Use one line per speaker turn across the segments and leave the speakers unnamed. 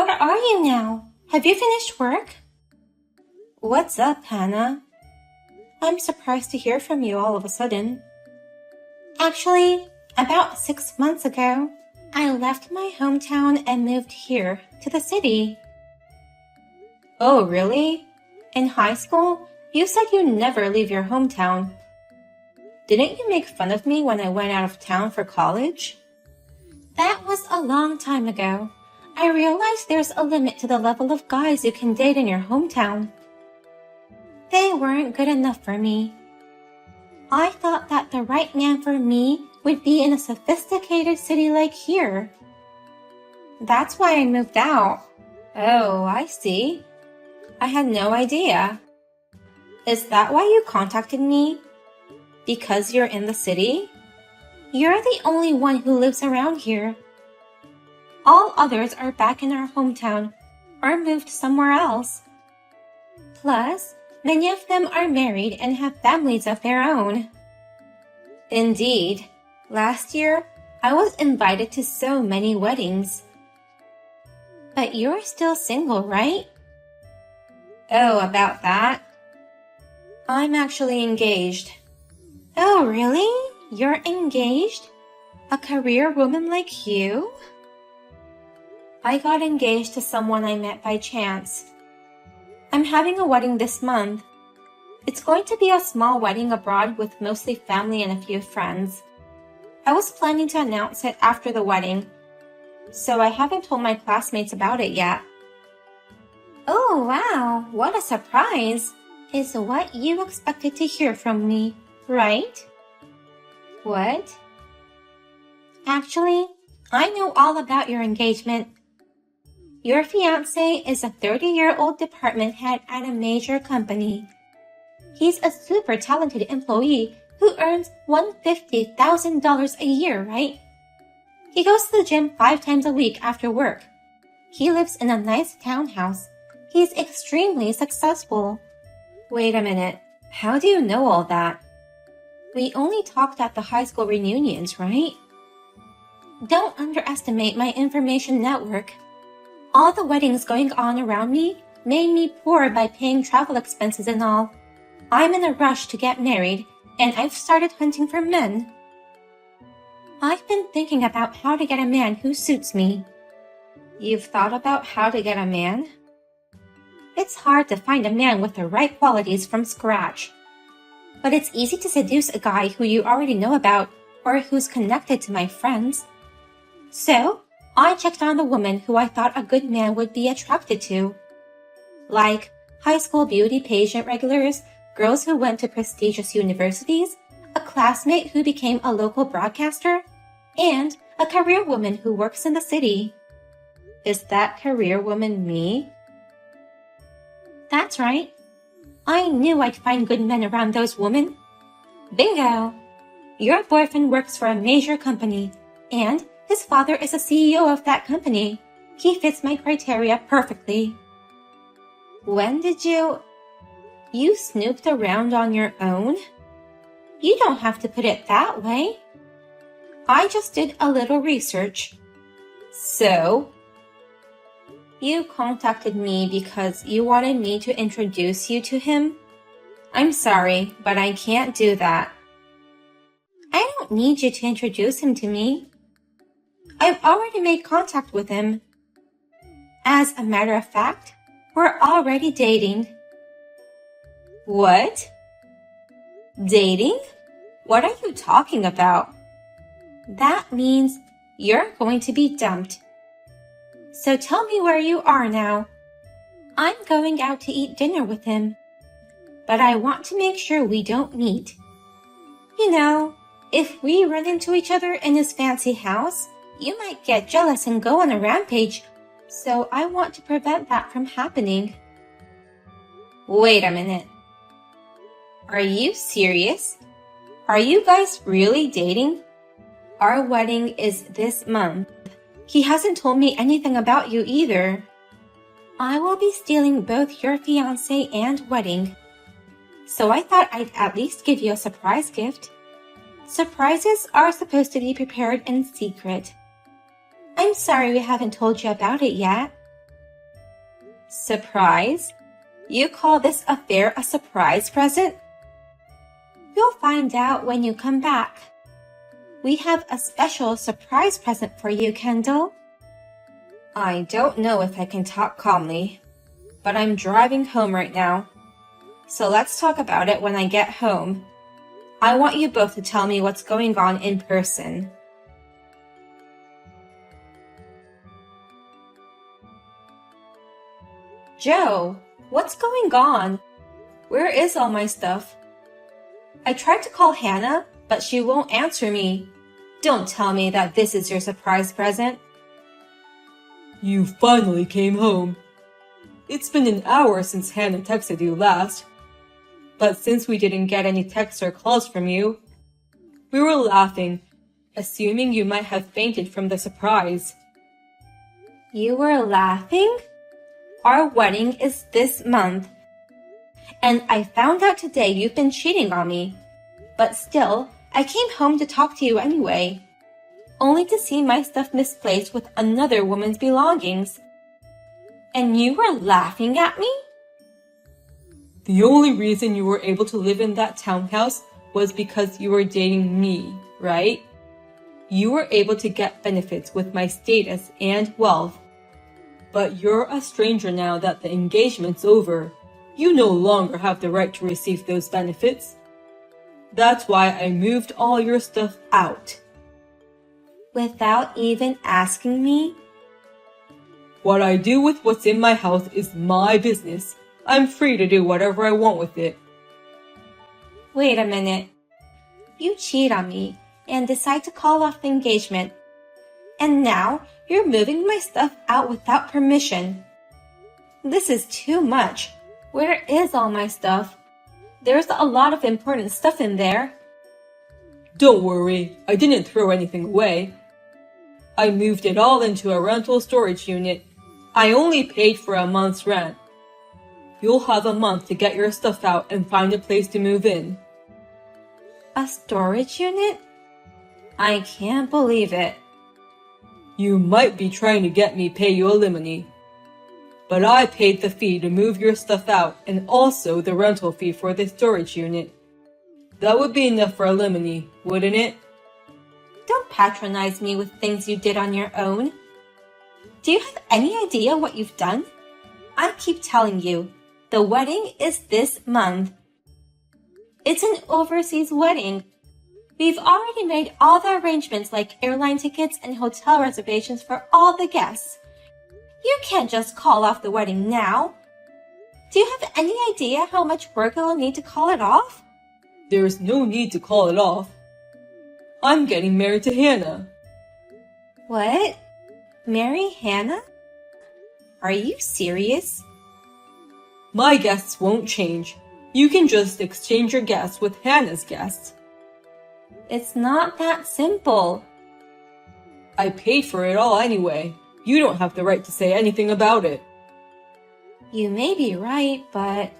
Where are you now? Have you finished work? What's up, Hannah? I'm surprised to hear from you all of a sudden. Actually, about 6 months ago, I left my hometown and moved here to the city. Oh, really? In high school, you said you never leave your hometown. Didn't you make fun of me when I went out of town for college? That was a long time ago. I realized there's a limit to the level of guys you can date in your hometown. They weren't good enough for me. I thought that the right man for me would be in a sophisticated city like here. That's why I moved out. Oh, I see. I had no idea. Is that why you contacted me? Because you're in the city? You're the only one who lives around here. All others are back in our hometown or moved somewhere else. Plus, many of them are married and have families of their own. Indeed, last year I was invited to so many weddings. But you're still single, right? Oh, about that? I'm actually engaged. Oh, really? You're engaged? A career woman like you? I got engaged to someone I met by chance. I'm having a wedding this month. It's going to be a small wedding abroad with mostly family and a few friends. I was planning to announce it after the wedding, so I haven't told my classmates about it yet. Oh, wow, what a surprise! Is what you expected to hear from me, right? What? Actually, I know all about your engagement. Your fiancé is a 30-year-old department head at a major company. He's a super talented employee who earns $150,000 a year, right? He goes to the gym 5 times a week after work. He lives in a nice townhouse. He's extremely successful. Wait a minute. How do you know all that? We only talked at the high school reunions, right? Don't underestimate my information network. All the weddings going on around me made me poor by paying travel expenses and all. I'm in a rush to get married, and I've started hunting for men. I've been thinking about how to get a man who suits me. You've thought about how to get a man? It's hard to find a man with the right qualities from scratch. But it's easy to seduce a guy who you already know about or who's connected to my friends. So, I checked on the woman who I thought a good man would be attracted to. Like high school beauty pageant regulars, girls who went to prestigious universities, a classmate who became a local broadcaster, and a career woman who works in the city. Is that career woman me? That's right. I knew I'd find good men around those women. Bingo! Your boyfriend works for a major company, and his father is a CEO of that company. He fits my criteria perfectly. When did you snooped around on your own? You don't have to put it that way. I just did a little research. So? You contacted me because you wanted me to introduce you to him? I'm sorry, but I can't do that. I don't need you to introduce him to me. I've already made contact with him. As a matter of fact, we're already dating. What? Dating? What are you talking about? That means you're going to be dumped. So tell me where you are now. I'm going out to eat dinner with him, but I want to make sure we don't meet. You know, if we run into each other in his fancy house, you might get jealous and go on a rampage, so I want to prevent that from happening. Wait a minute. Are you serious? Are you guys really dating? Our wedding is this month. He hasn't told me anything about you either. I will be stealing both your fiancé and wedding. So I thought I'd at least give you a surprise gift. Surprises are supposed to be prepared in secret. I'm sorry we haven't told you about it yet. Surprise? You call this affair a surprise present? You'll find out when you come back. We have a special surprise present for you, Kendall. I don't know if I can talk calmly, but I'm driving home right now. So let's talk about it when I get home. I want you both to tell me what's going on in person. Joe, what's going on? Where is all my stuff? I tried to call Hannah, but she won't answer me. Don't tell me that this is your surprise present.
You finally came home. It's been an hour since Hannah texted you last. But since we didn't get any texts or calls from you, we were laughing, assuming you might have fainted from the surprise.
You were laughing? Our wedding is this month. And I found out today you've been cheating on me. But still, I came home to talk to you anyway. Only to see my stuff misplaced with another woman's belongings. And you were laughing at me?
The only reason you were able to live in that townhouse was because you were dating me, right? You were able to get benefits with my status and wealth. But you're a stranger now that the engagement's over. You no longer have the right to receive those benefits. That's why I moved all your stuff out.
Without even asking me?
What I do with what's in my house is my business. I'm free to do whatever I want with it.
Wait a minute. You cheat on me and decide to call off the engagement. And now you're moving my stuff out without permission. This is too much. Where is all my stuff? There's a lot of important stuff in there.
Don't worry, I didn't throw anything away. I moved it all into a rental storage unit. I only paid for a month's rent. You'll have a month to get your stuff out and find a place to move in.
A storage unit? I can't believe it.
You might be trying to get me pay you alimony. But I paid the fee to move your stuff out and also the rental fee for the storage unit. That would be enough for alimony, wouldn't it?
Don't patronize me with things you did on your own. Do you have any idea what you've done? I keep telling you, the wedding is this month. It's an overseas wedding. We've already made all the arrangements like airline tickets and hotel reservations for all the guests. You can't just call off the wedding now. Do you have any idea how much work it will need to call it off?
There's no need to call it off. I'm getting married to Hannah.
What? Marry Hannah? Are you serious?
My guests won't change. You can just exchange your guests with Hannah's guests.
It's not that simple.
I paid for it all anyway. You don't have the right to say anything about it.
You may be right, but...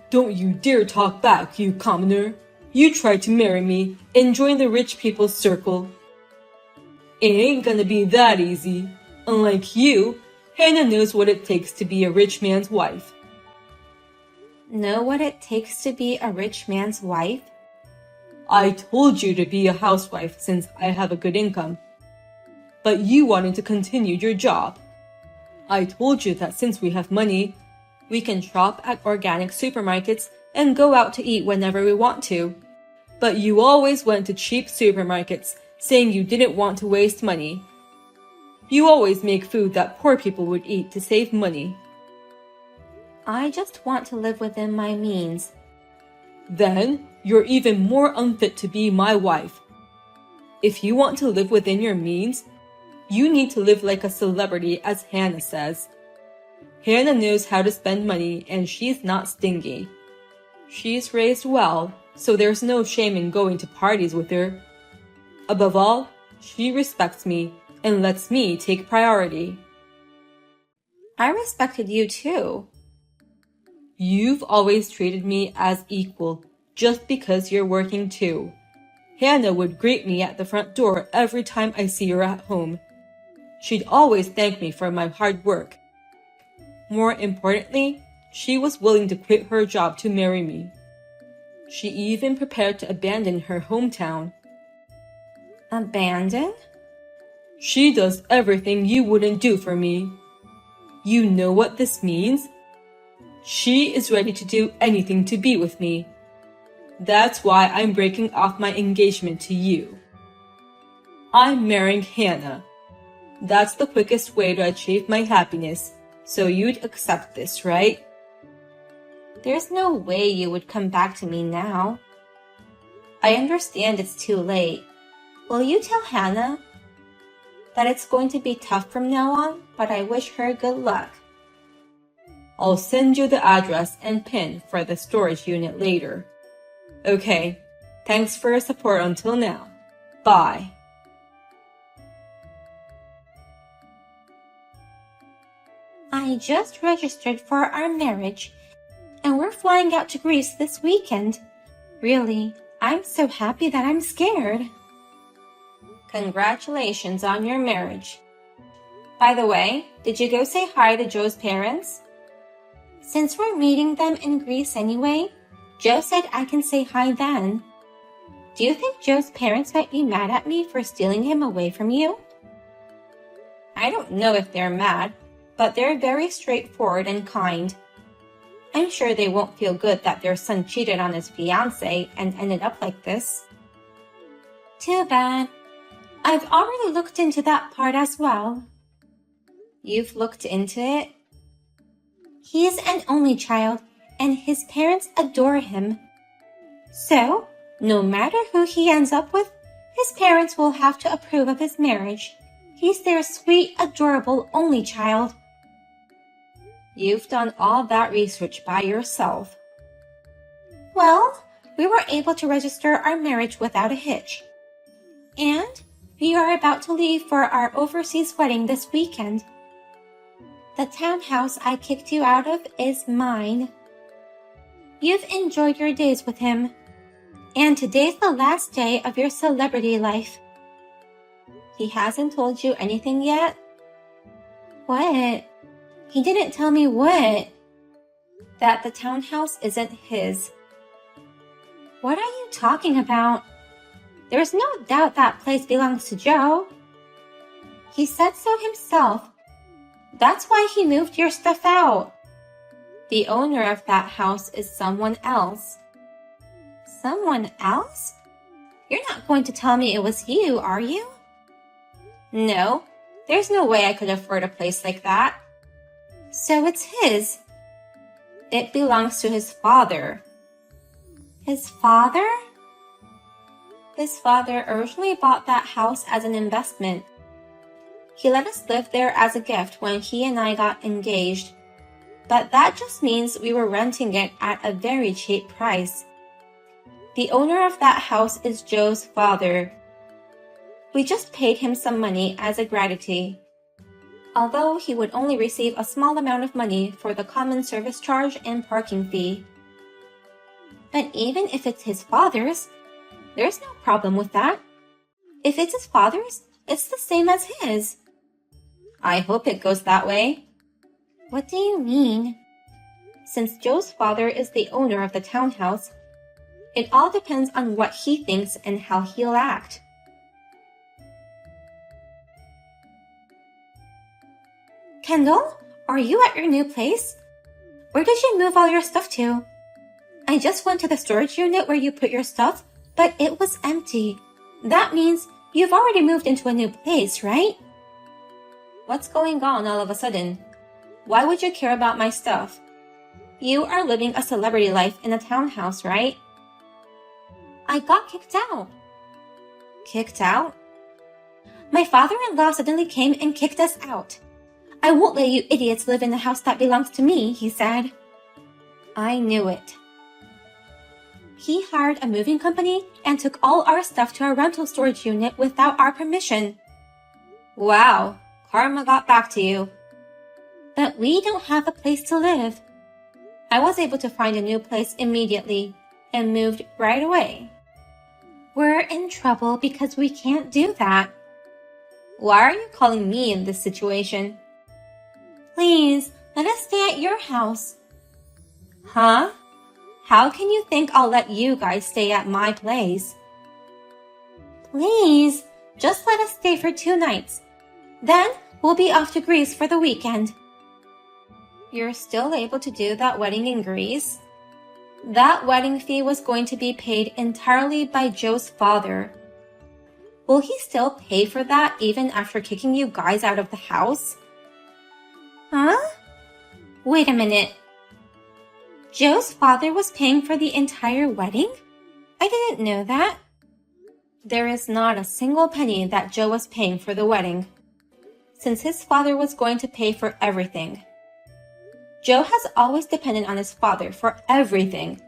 Don't you dare talk back, you commoner. You tried to marry me and join the rich people's circle. It ain't gonna be that easy. Unlike you, Hannah knows what it takes to be a rich man's wife.
Know what it takes to be a rich man's wife?
I told you to be a housewife since I have a good income. But you wanted to continue your job. I told you that since we have money, we can shop at organic supermarkets and go out to eat whenever we want to. But you always went to cheap supermarkets, saying you didn't want to waste money. You always make food that poor people would eat to save money.
I just want to live within my means.
Then you're even more unfit to be my wife. If you want to live within your means, you need to live like a celebrity, as Hannah says. Hannah knows how to spend money and she's not stingy. She's raised well, so there's no shame in going to parties with her. Above all, she respects me and lets me take priority.
I respected you too.
You've always treated me as equal, just because you're working too. Hannah would greet me at the front door every time I see her at home. She'd always thank me for my hard work. More importantly, she was willing to quit her job to marry me. She even prepared to abandon her hometown.
Abandon?
She does everything you wouldn't do for me. You know what this means? She is ready to do anything to be with me. That's why I'm breaking off my engagement to you. I'm marrying Hannah. That's the quickest way to achieve my happiness, so you'd accept this, right?
There's no way you would come back to me now. I understand it's too late. Will you tell Hannah that it's going to be tough from now on, but I wish her good luck?
I'll send you the address and PIN for the storage unit later. Okay, thanks for your support until now. Bye.
I just registered for our marriage, and we're flying out to Greece this weekend. Really, I'm so happy that I'm scared. Congratulations on your marriage. By the way, did you go say hi to Joe's parents? Since we're meeting them in Greece anyway, Joe said I can say hi then. Do you think Joe's parents might be mad at me for stealing him away from you? I don't know if they're mad, but they're very straightforward and kind. I'm sure they won't feel good that their son cheated on his fiancé and ended up like this. Too bad. I've already looked into that part as well. You've looked into it? He's an only child, and his parents adore him. So, no matter who he ends up with, his parents will have to approve of his marriage. He's their sweet, adorable only child. You've done all that research by yourself. Well, we were able to register our marriage without a hitch. And we are about to leave for our overseas wedding this weekend. The townhouse I kicked you out of is mine. You've enjoyed your days with him, and today's the last day of your celebrity life. He hasn't told you anything yet? What? He didn't tell me what? That the townhouse isn't his. What are you talking about? There's no doubt that place belongs to Joe. He said so himself. That's why he moved your stuff out. The owner of that house is someone else. Someone else? You're not going to tell me it was you, are you? No, there's no way I could afford a place like that. So it's his. It belongs to his father. His father? His father originally bought that house as an investment. He let us live there as a gift when he and I got engaged. But that just means we were renting it at a very cheap price. The owner of that house is Joe's father. We just paid him some money as a gratitude, although he would only receive a small amount of money for the common service charge and parking fee. But even if it's his father's, there's no problem with that. If it's his father's, it's the same as his. I hope it goes that way. What do you mean? Since Joe's father is the owner of the townhouse, it all depends on what he thinks and how he'll act. Kendall, are you at your new place? Where did you move all your stuff to? I just went to the storage unit where you put your stuff, but it was empty. That means you've already moved into a new place, right? What's going on all of a sudden? Why would you care about my stuff? You are living a celebrity life in a townhouse, right? I got kicked out. Kicked out? My father-in-law suddenly came and kicked us out. I won't let you idiots live in the house that belongs to me, he said. I knew it. He hired a moving company and took all our stuff to a rental storage unit without our permission. Wow, karma got back to you. But we don't have a place to live. I was able to find a new place immediately and moved right away. We're in trouble because we can't do that. Why are you calling me in this situation? Please, Let us stay at your house. Huh? How can you think I'll let you guys stay at my place? Please, just let us stay for 2 nights. Then we'll be off to Greece for the weekend. You're still able to do that wedding in Greece? That wedding fee was going to be paid entirely by Joe's father. Will he still pay for that even after kicking you guys out of the house? Huh? Wait a minute. Joe's father was paying for the entire wedding? I didn't know that. There is not a single penny that Joe was paying for the wedding, since his father was going to pay for everything. Joe has always depended on his father for everything.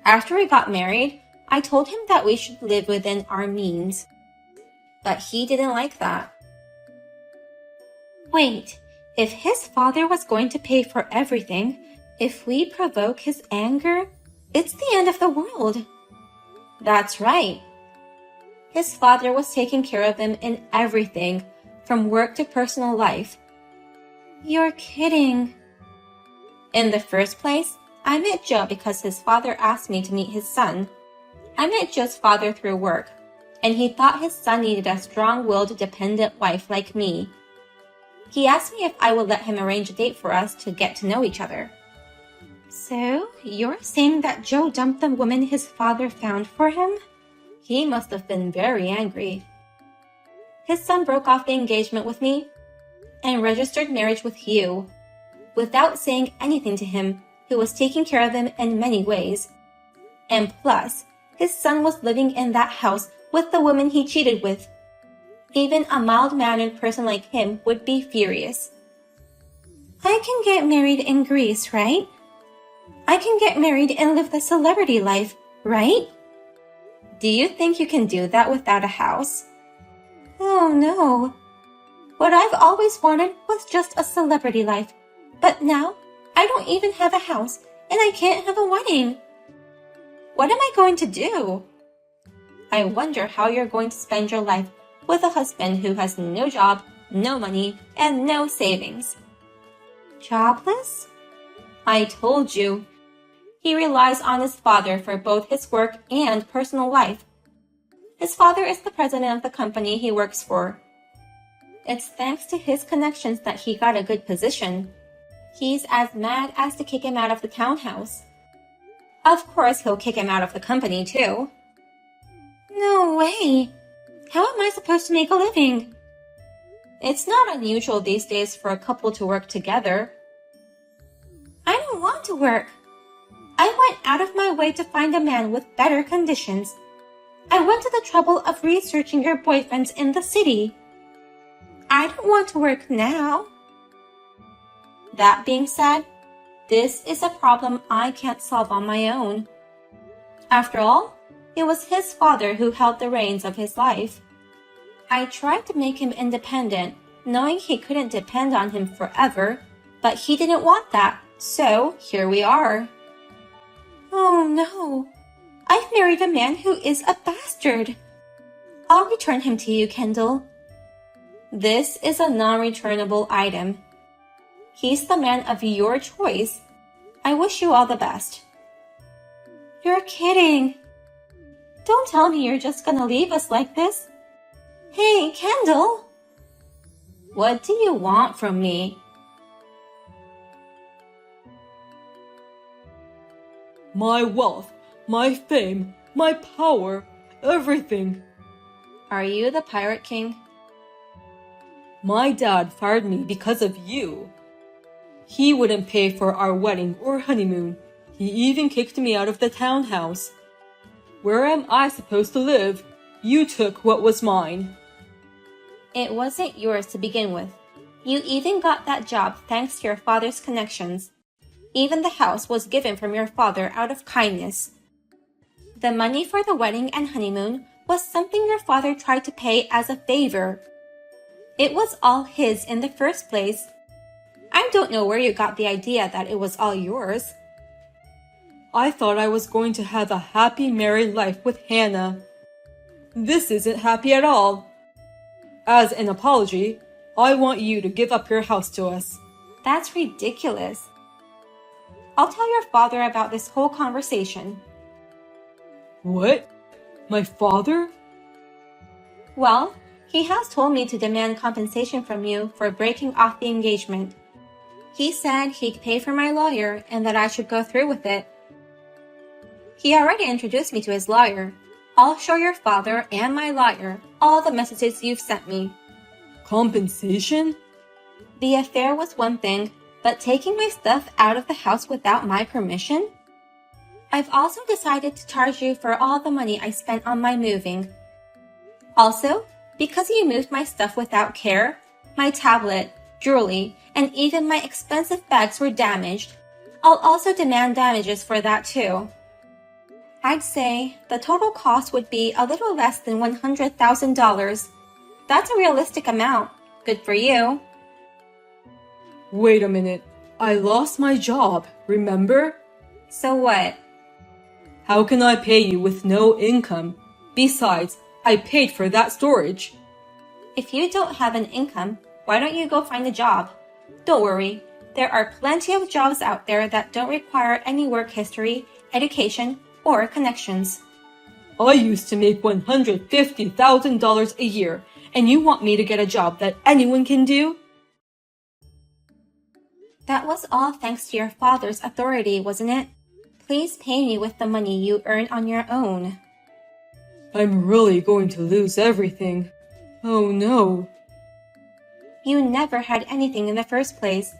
After we got married, I told him that we should live within our means. But he didn't like that. Wait, if his father was going to pay for everything, if we provoke his anger, it's the end of the world. That's right. His father was taking care of him in everything, from work to personal life. You're kidding. In the first place, I met Joe because his father asked me to meet his son. I met Joe's father through work, and he thought his son needed a strong-willed, dependent wife like me. He asked me if I would let him arrange a date for us to get to know each other. So, you're saying that Joe dumped the woman his father found for him? He must have been very angry. His son broke off the engagement with me and registered marriage with you, without saying anything to him, who was taking care of him in many ways. And plus, his son was living in that house with the woman he cheated with. Even a mild-mannered person like him would be furious. I can get married in Greece, right? I can get married and live the celebrity life, right? Do you think you can do that without a house? Oh no. What I've always wanted was just a celebrity life. But now, I don't even have a house, and I can't have a wedding. What am I going to do? I wonder how you're going to spend your life with a husband who has no job, no money, and no savings. Jobless? I told you. He relies on his father for both his work and personal life. His father is the president of the company he works for. It's thanks to his connections that he got a good position. He's as mad as to kick him out of the townhouse. Of course, he'll kick him out of the company, too. No way! How am I supposed to make a living? It's not unusual these days for a couple to work together. I don't want to work. I went out of my way to find a man with better conditions. I went to the trouble of researching your boyfriends in the city. I don't want to work now. That being said, this is a problem I can't solve on my own. After all, it was his father who held the reins of his life. I tried to make him independent, knowing he couldn't depend on him forever, but he didn't want that, so here we are. Oh no, I've married a man who is a bastard. I'll return him to you, Kendall. This is a non-returnable item. He's the man of your choice. I wish you all the best. You're kidding. Don't tell me you're just gonna leave us like this. Hey, Kendall! What do you want from me?
My wealth, my fame, my power, everything.
Are you the Pirate King?
My dad fired me because of you. He wouldn't pay for our wedding or honeymoon. He even kicked me out of the townhouse. Where am I supposed to live? You took what was mine.
It wasn't yours to begin with. You even got that job thanks to your father's connections. Even the house was given from your father out of kindness. The money for the wedding and honeymoon was something your father tried to pay as a favor. It was all his in the first place. I don't know where you got the idea that it was all yours.
I thought I was going to have a happy married life with Hannah. This isn't happy at all. As an apology, I want you to give up your house to us.
That's ridiculous. I'll tell your father about this whole conversation.
What? My father?
Well, he has told me to demand compensation from you for breaking off the engagement. He said he'd pay for my lawyer and that I should go through with it. He already introduced me to his lawyer. I'll show your father and my lawyer all the messages you've sent me.
Compensation?
The affair was one thing, but taking my stuff out of the house without my permission? I've also decided to charge you for all the money I spent on my moving. Also, because you moved my stuff without care, my tablet, jewelry, and even my expensive bags were damaged. I'll also demand damages for that too. I'd say the total cost would be a little less than $100,000. That's a realistic amount. Good for you.
Wait a minute. I lost my job, remember?
So what?
How can I pay you with no income? Besides, I paid for that storage.
If you don't have an income, why don't you go find a job? Don't worry. There are plenty of jobs out there that don't require any work history, education, or connections.
I used to make $150,000 a year, and you want me to get a job that anyone can do?
That was all thanks to your father's authority, wasn't it? Please pay me with the money you earn on your own.
I'm really going to lose everything. Oh no.
You never had anything in the first place.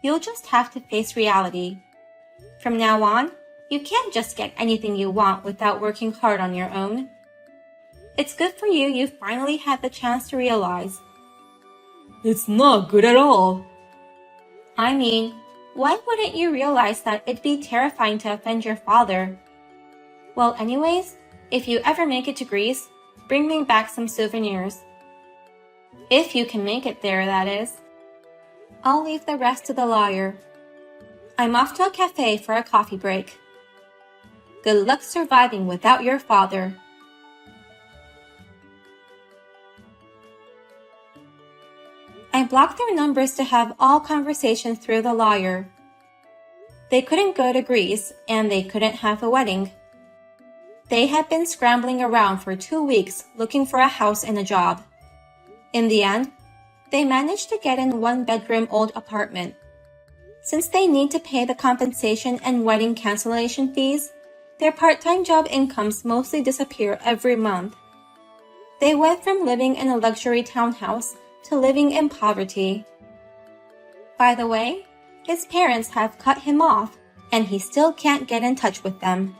You'll just have to face reality. From now on, you can't just get anything you want without working hard on your own. It's good for you you finally had the chance to realize.
It's not good at all.
I mean, why wouldn't you realize that it'd be terrifying to offend your father? Well, anyways, if you ever make it to Greece, bring me back some souvenirs. If you can make it there, that is. I'll leave the rest to the lawyer. I'm off to a cafe for a coffee break. Good luck surviving without your father. I blocked their numbers to have all conversations through the lawyer. They couldn't go to Greece, and they couldn't have a wedding. They had been scrambling around for 2 weeks looking for a house and a job. In the end, they managed to get in one-bedroom old apartment. Since they need to pay the compensation and wedding cancellation fees, their part-time job incomes mostly disappear every month. They went from living in a luxury townhouse to living in poverty. By the way, his parents have cut him off, and he still can't get in touch with them.